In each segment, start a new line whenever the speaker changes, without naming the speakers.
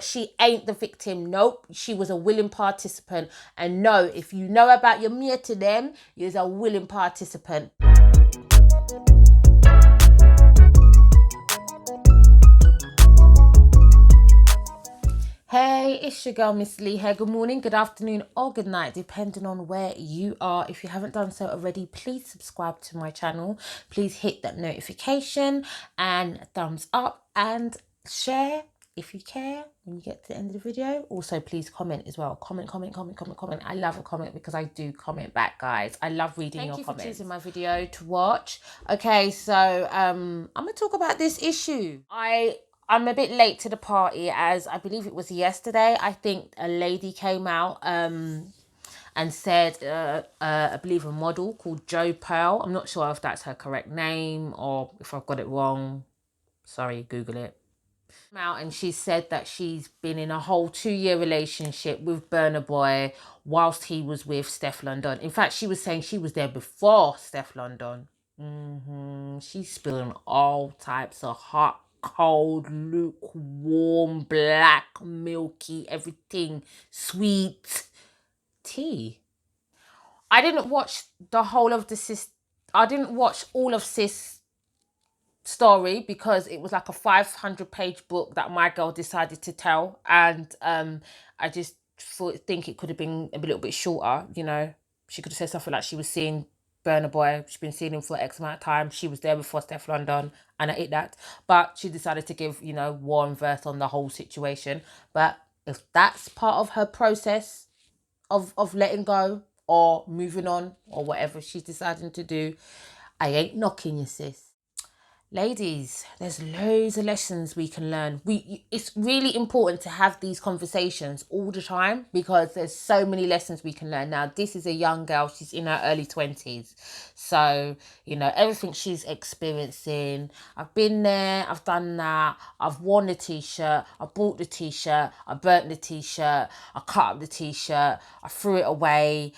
She ain't the victim. Nope. She was a willing participant. And no, if you know about your mate to them, you're a willing participant. Hey, it's your girl, Miss Lee here. Good morning, good afternoon, or good night, depending on where you are. If you haven't done so already, please subscribe to my channel. Please hit that notification and thumbs up and share if you care when you get to the end of the video. Also, please comment as well. Comment. I love a comment because I do comment back, guys. I love reading your comments. Thank you for choosing my video to watch. Okay, so I'm going to talk about this issue. I'm a bit late to the party, as I believe it was yesterday. I think a lady came out and said, I believe a model called Jo Pearl. I'm not sure if that's her correct name or if I've got it wrong. Sorry, Google it. Out and she said that she's been in a whole 2-year relationship with Burna Boy whilst he was with Stefflon. In fact, she was saying she was there before Stefflon. She's spilling all types of hot, cold, lukewarm, black, milky, everything, sweet tea. I didn't watch the whole of the sis. I didn't watch all of sis story because it was like a 500-page book that my girl decided to tell, and I just think it could have been a little bit shorter. You know, she could have said something like she was seeing Burna Boy, she's been seeing him for X amount of time, she was there before Stefflon, and I ate that. But she decided to give, you know, war and verse on the whole situation. But if that's part of her process of letting go or moving on or whatever she's deciding to do, I ain't knocking you, sis. Ladies, there's loads of lessons we can learn. It's really important to have these conversations all the time because there's so many lessons we can learn. Now, this is a young girl. She's in her early 20s. So, you know, everything she's experiencing, I've been there, I've done that. I've worn the t-shirt, I bought the t-shirt, I burnt the t-shirt, I cut up the t-shirt, I threw it away.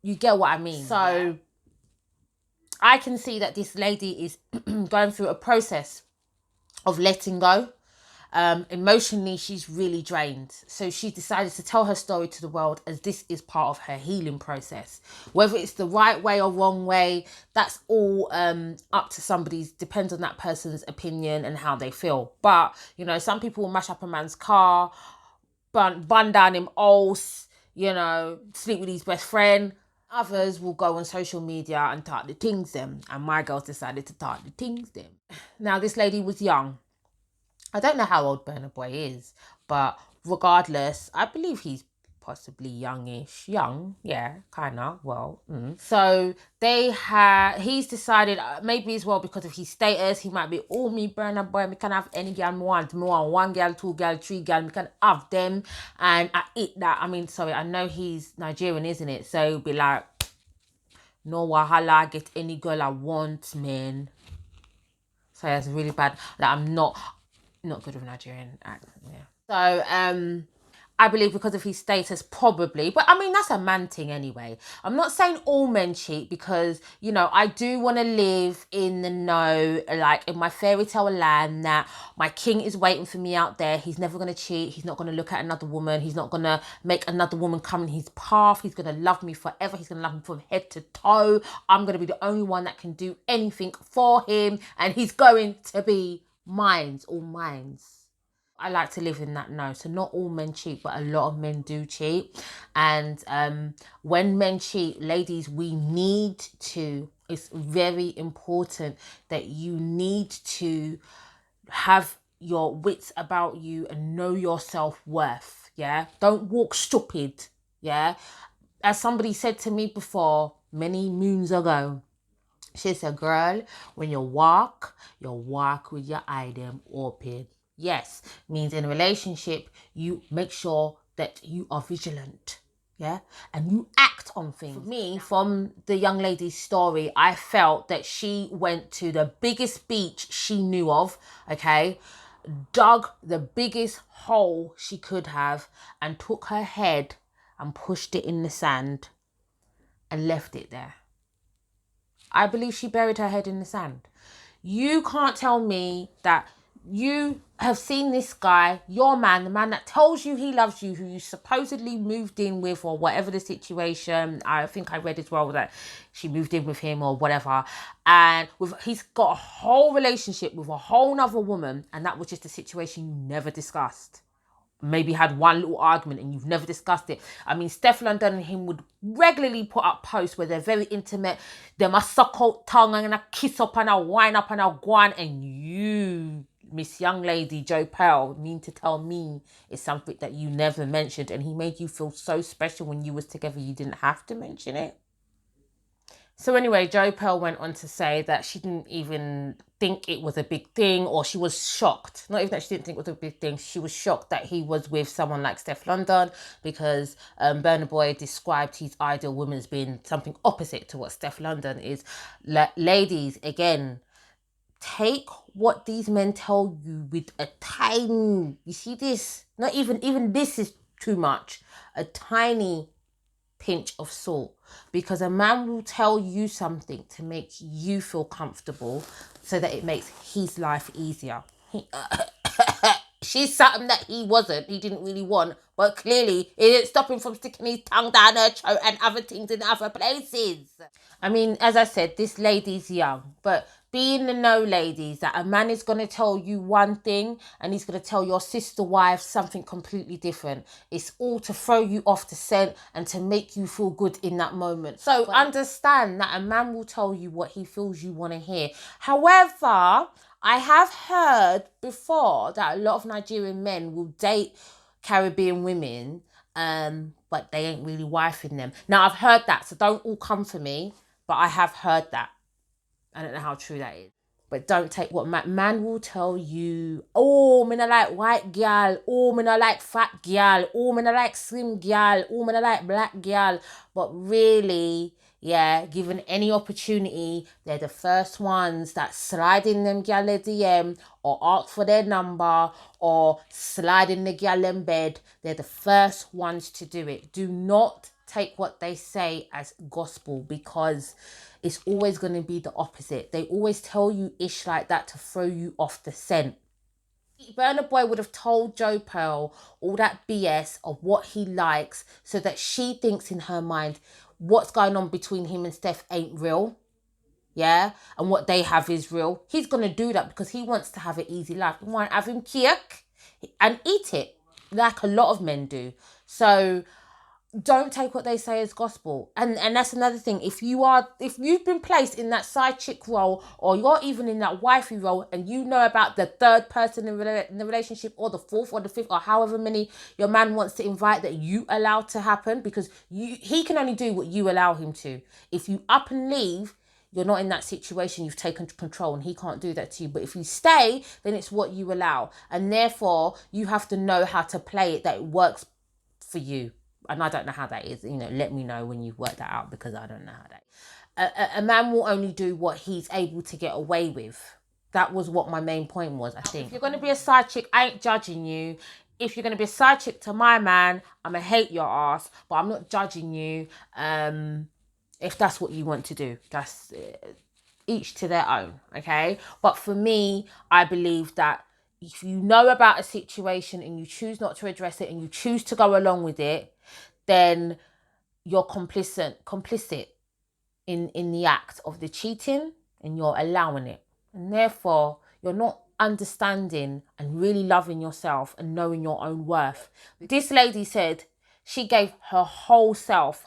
You get what I mean? So I can see that this lady is going through a process of letting go. Emotionally, she's really drained. So she decided to tell her story to the world as this is part of her healing process. Whether it's the right way or wrong way, that's all up to somebody's, depends on that person's opinion and how they feel. But, you know, some people will mash up a man's car, bun down him ose, you know, sleep with his best friend. Others will go on social media and talk the things them. And my girls decided to talk the things them. Now, this lady was young. I don't know how old Burna Boy is, but regardless, I believe he's possibly youngish. Young, yeah, kind of, well. So he's decided, maybe as well because of his status, he might be, oh, me Burna Boy, me can have any girl I want. Me want 1 girl, 2 girl, 3 girl, me can have them. And I eat that. I mean, sorry, I know he's Nigerian, isn't it? So be like, no wahala, get any girl I want, man. So that's really bad. Like, I'm not good with Nigerian accent, yeah. So, I believe because of his status, probably. But, I mean, that's a man thing anyway. I'm not saying all men cheat because, you know, I do want to live in the know, like in my fairy tale land, that my king is waiting for me out there. He's never going to cheat. He's not going to look at another woman. He's not going to make another woman come in his path. He's going to love me forever. He's going to love me from head to toe. I'm going to be the only one that can do anything for him. And he's going to be mines, all mines. I like to live in that know. So not all men cheat, but a lot of men do cheat. And when men cheat, ladies, we need to, it's very important that you need to have your wits about you and know your self-worth, yeah? Don't walk stupid, yeah? As somebody said to me before, many moons ago, she said, girl, when you walk with your eye them open. Yes, means in a relationship, you make sure that you are vigilant, yeah? And you act on things. For me, from the young lady's story, I felt that she went to the biggest beach she knew of, okay? Dug the biggest hole she could have and took her head and pushed it in the sand and left it there. I believe she buried her head in the sand. You can't tell me that you have seen this guy, your man, the man that tells you he loves you, who you supposedly moved in with, or whatever the situation. I think I read as well that she moved in with him or whatever. And he's got a whole relationship with a whole nother woman, and that was just a situation you never discussed. Maybe had one little argument and you've never discussed it. I mean, Stefflon and him would regularly put up posts where they're very intimate. They must suck out tongue and a kiss up and a wine up and a go on. And you, Miss Young Lady Joe Pell, mean to tell me it's something that you never mentioned, and he made you feel so special when you was together you didn't have to mention it. So anyway, Joe Pell went on to say that she didn't even think it was a big thing, or she was shocked. Not even that she didn't think it was a big thing. She was shocked that he was with someone like Stefflon, because Burna Boy described his ideal woman as being something opposite to what Stefflon is. Ladies, again, take what these men tell you with a tiny, you see this? Not even this is too much. A tiny pinch of salt, because a man will tell you something to make you feel comfortable so that it makes his life easier. She's something that he didn't really want, but clearly it didn't stop him from sticking his tongue down her throat and other things in other places. I mean, as I said, this lady's young, but be in the know, ladies, that a man is going to tell you one thing and he's going to tell your sister wife something completely different. It's all to throw you off the scent and to make you feel good in that moment. So understand that a man will tell you what he feels you want to hear. However, I have heard before that a lot of Nigerian men will date Caribbean women, but they ain't really wifing them. Now, I've heard that, so don't all come for me, but I have heard that. I don't know how true that is. But don't take what man will tell you. Oh, me not like white girl. Oh, me not like fat girl. Oh, me not like slim girl. Oh, me not like black girl. But really, yeah, given any opportunity, they're the first ones that slide in them gal a DM or ask for their number or slide in the gal in bed. They're the first ones to do it. Do not take what they say as gospel, because it's always going to be the opposite. They always tell you ish like that to throw you off the scent. Burna Boy would have told Joe Pearl all that BS of what he likes so that she thinks in her mind what's going on between him and Steph ain't real. Yeah, and what they have is real. He's going to do that because he wants to have an easy life. He wants to have him cake and eat it like a lot of men do. So don't take what they say as gospel. And that's another thing. If you've been placed in that side chick role, or you're even in that wifey role, and you know about the third person in the relationship, or the fourth or the fifth, or however many your man wants to invite that you allow to happen, because he can only do what you allow him to. If you up and leave, you're not in that situation, you've taken control, and he can't do that to you. But if you stay, then it's what you allow. And therefore, you have to know how to play it that it works for you. And I don't know how that is. Let me know when you've worked that out, because I don't know how that is. A man will only do what he's able to get away with. That was what my main point was, I think. If you're going to be a side chick, I ain't judging you. If you're going to be a side chick to my man, I'm going to hate your ass, but I'm not judging you. If that's what you want to do, that's each to their own, okay? But for me, I believe that if you know about a situation and you choose not to address it and you choose to go along with it, then you're complicit in the act of the cheating, and you're allowing it. And therefore, you're not understanding and really loving yourself and knowing your own worth. This lady said she gave her whole self,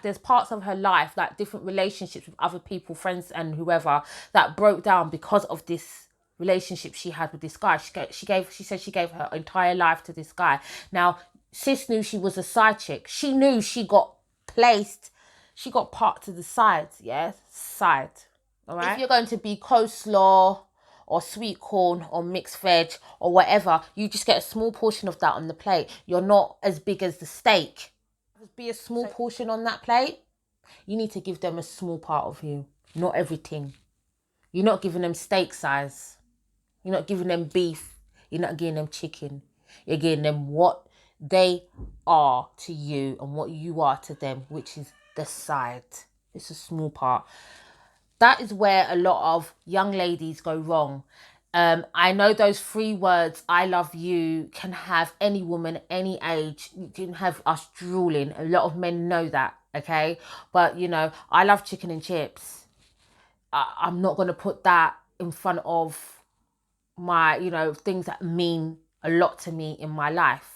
there's parts of her life, like different relationships with other people, friends and whoever, that broke down because of this relationship she had with this guy. She said she gave her entire life to this guy. Now, sis knew she was a side chick. She knew she got placed. She got parked to the sides, yes? Side, all right? If you're going to be coleslaw or sweet corn or mixed veg or whatever, you just get a small portion of that on the plate. You're not as big as the steak. Be a small portion on that plate. You need to give them a small part of you, not everything. You're not giving them steak size. You're not giving them beef. You're not giving them chicken. You're giving them what they are to you and what you are to them, which is the side. It's a small part. That is where a lot of young ladies go wrong. I know those 3 words, I love you, can have any woman, any age. You can have us drooling. A lot of men know that, okay? But, you know, I love chicken and chips. I'm not going to put that in front of my, you know, things that mean a lot to me in my life.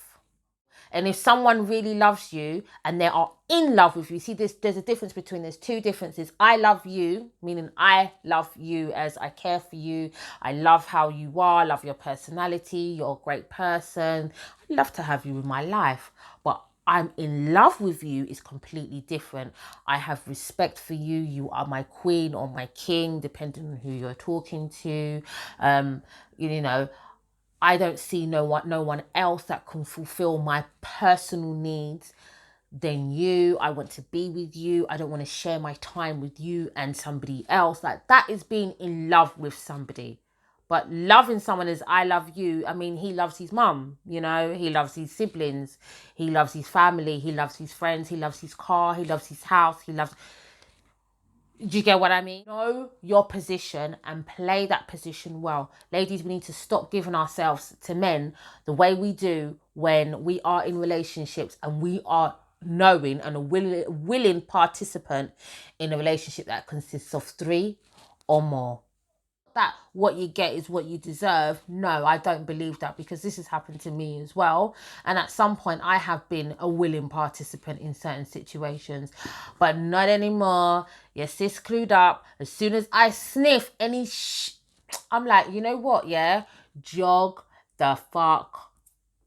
And if someone really loves you and they are in love with you, see, there's a difference between, there's 2 differences. I love you, meaning I love you as I care for you. I love how you are, I love your personality, you're a great person. I'd love to have you in my life. But I'm in love with you is completely different. I have respect for you. You are my queen or my king, depending on who you're talking to. You know, I don't see no one else that can fulfill my personal needs than you. I want to be with you. I don't want to share my time with you and somebody else. Like, that is being in love with somebody. But loving someone as I love you, I mean, he loves his mum, you know, he loves his siblings, he loves his family, he loves his friends, he loves his car, he loves his house, he loves... Do you get what I mean? Know your position and play that position well. Ladies, we need to stop giving ourselves to men the way we do when we are in relationships and we are knowing and a willing participant in a relationship that consists of 3 or more. That what you get is what you deserve. No, I don't believe that, because this has happened to me as well. And at some point I have been a willing participant in certain situations, but not anymore. Your sis clued up. As soon as I sniff any I'm like, you know what? Yeah, jog the fuck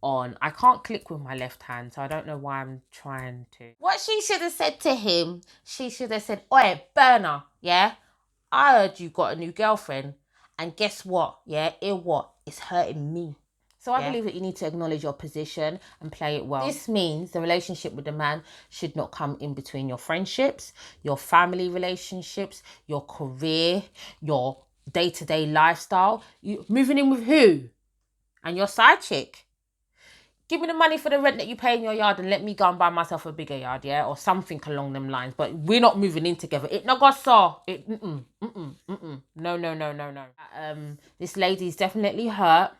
on. I can't click with my left hand, so I don't know why I'm trying to. What she should have said to him, she should have said, "Oi, Burner, yeah, I heard you got a new girlfriend, and guess what? Yeah, it's hurting me." So I believe that you need to acknowledge your position and play it well. This means the relationship with the man should not come in between your friendships, your family relationships, your career, your day-to-day lifestyle. You moving in with who? And your side chick. Give me the money for the rent that you pay in your yard and let me go and buy myself a bigger yard, yeah? Or something along them lines. But we're not moving in together. It no got saw. It No. This lady's definitely hurt.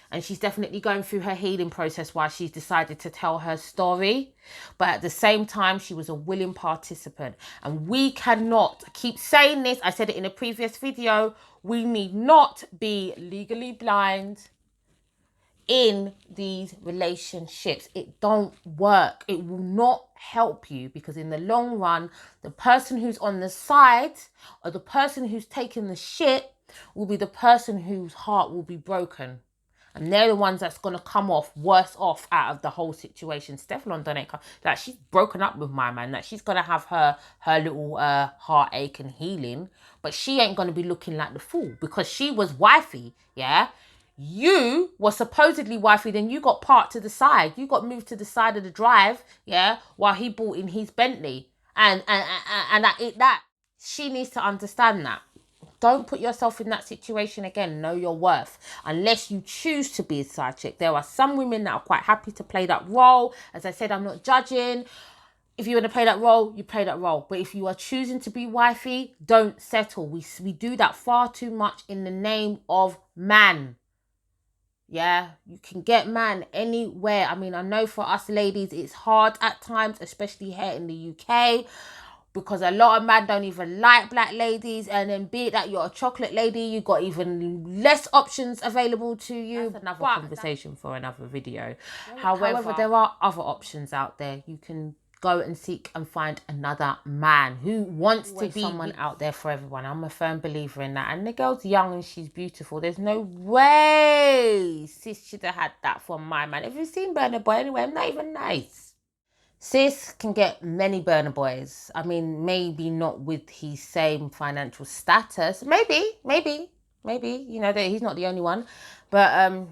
And she's definitely going through her healing process while she's decided to tell her story. But at the same time, she was a willing participant. And we cannot keep saying this. I said it in a previous video. We need not be legally blind in these relationships. It don't work. It will not help you, because in the long run, the person who's on the side or the person who's taking the shit will be the person whose heart will be broken. And they're the ones that's going to come off worse off out of the whole situation. Stefflon done it. Like, she's broken up with my man. Like, she's going to have her little heartache and healing. But she ain't going to be looking like the fool, because she was wifey, yeah? You were supposedly wifey, then you got parked to the side. You got moved to the side of the drive, yeah, while he bought in his Bentley. And that she needs to understand that. Don't put yourself in that situation again. Know your worth. Unless you choose to be a side chick. There are some women that are quite happy to play that role. As I said, I'm not judging. If you want to play that role, you play that role. But if you are choosing to be wifey, don't settle. We do that far too much in the name of man. Yeah, you can get man anywhere. I mean, I know for us ladies, it's hard at times, especially here in the UK, because a lot of men don't even like black ladies. And then be it that you're a chocolate lady, you got even less options available to you. That's another conversation for another video. However, there are other options out there. You can go and seek and find another man who wants to be someone out there for everyone. I'm a firm believer in that. And the girl's young and she's beautiful. There's no way sis should have had that from my man. Have you seen Burna Boy anyway? I'm not even nice. Sis can get many Burna Boys. I mean, maybe not with his same financial status. Maybe. You know, that he's not the only one. But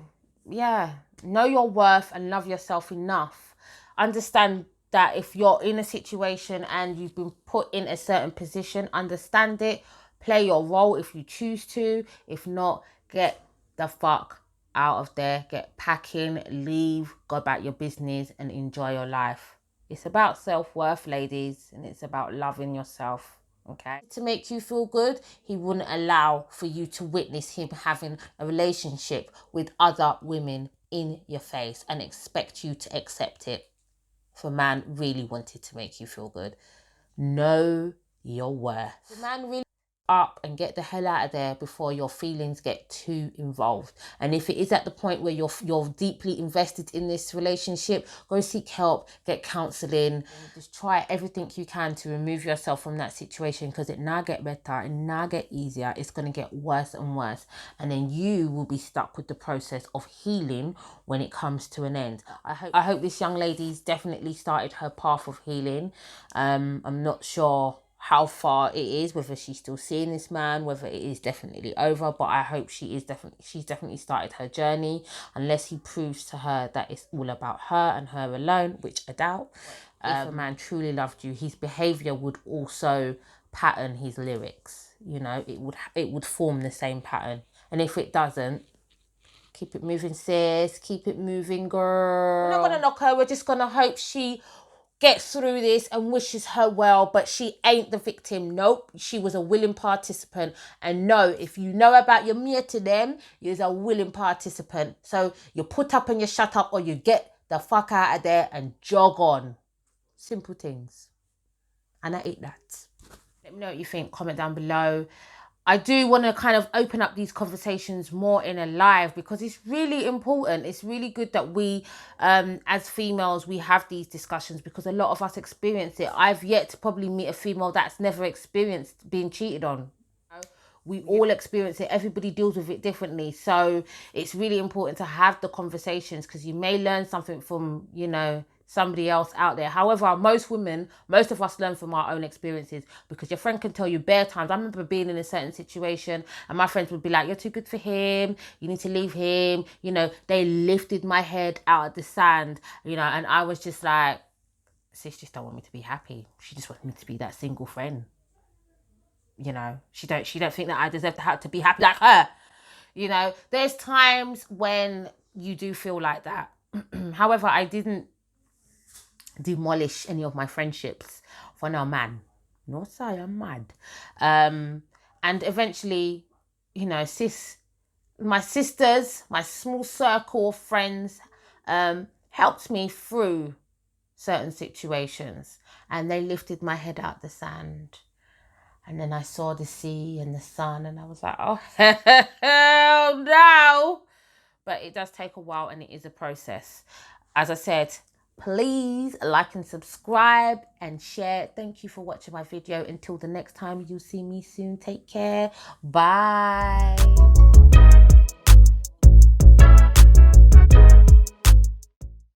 yeah, know your worth and love yourself enough. Understand that if you're in a situation and you've been put in a certain position, understand it. Play your role if you choose to. If not, get the fuck out of there. Get packing, leave, go about your business and enjoy your life. It's about self-worth, ladies, and it's about loving yourself. Okay, to make you feel good, he wouldn't allow for you to witness him having a relationship with other women in your face and expect you to accept it. If a man really wanted to make you feel good, know your worth. The man really up and get the hell out of there before your feelings get too involved. And if it is at the point where you're deeply invested in this relationship, go seek help, get counseling, just try everything you can to remove yourself from that situation, because it now get better and now get easier. It's going to get worse and worse, and then you will be stuck with the process of healing when it comes to an end. I hope this young lady's definitely started her path of healing. I'm not sure how far it is, whether she's still seeing this man, whether it is definitely over, but I hope she's definitely started her journey, unless he proves to her that it's all about her and her alone, which I doubt. If a man truly loved you, his behavior would also pattern his lyrics. You know, it would form the same pattern. And if it doesn't, keep it moving, sis. Keep it moving, girl. We're not gonna knock her. We're just gonna hope she gets through this and wishes her well, but she ain't the victim. Nope, she was a willing participant. And no, if you know about your Mia to them, you're a willing participant. So you put up and you shut up, or you get the fuck out of there and jog on. Simple things. And I ate that. Let me know what you think. Comment down below. I do want to kind of open up these conversations more in a live, because it's really important. It's really good that we, as females, we have these discussions, because a lot of us experience it. I've yet to probably meet a female that's never experienced being cheated on. We all experience it. Everybody deals with it differently. So it's really important to have the conversations, because you may learn something from, you know, somebody else out there. However, most of us learn from our own experiences, because your friend can tell you bare times. I remember being in a certain situation and my friends would be like, you're too good for him, you need to leave him. You know, they lifted my head out of the sand, you know, and I was just like, sis just don't want me to be happy. She just wants me to be that single friend. You know, she don't think that I deserve to be happy like her. You know, there's times when you do feel like that. However, I didn't demolish any of my friendships for no man. No, sorry, I'm mad. And eventually, you know, my sisters, my small circle of friends, helped me through certain situations, and they lifted my head out the sand. And then I saw the sea and the sun, and I was like, oh, hell no. But it does take a while, and it is a process. As I said, please like and subscribe and share. Thank you for watching my video. Until the next time, you'll see me soon. Take care. Bye.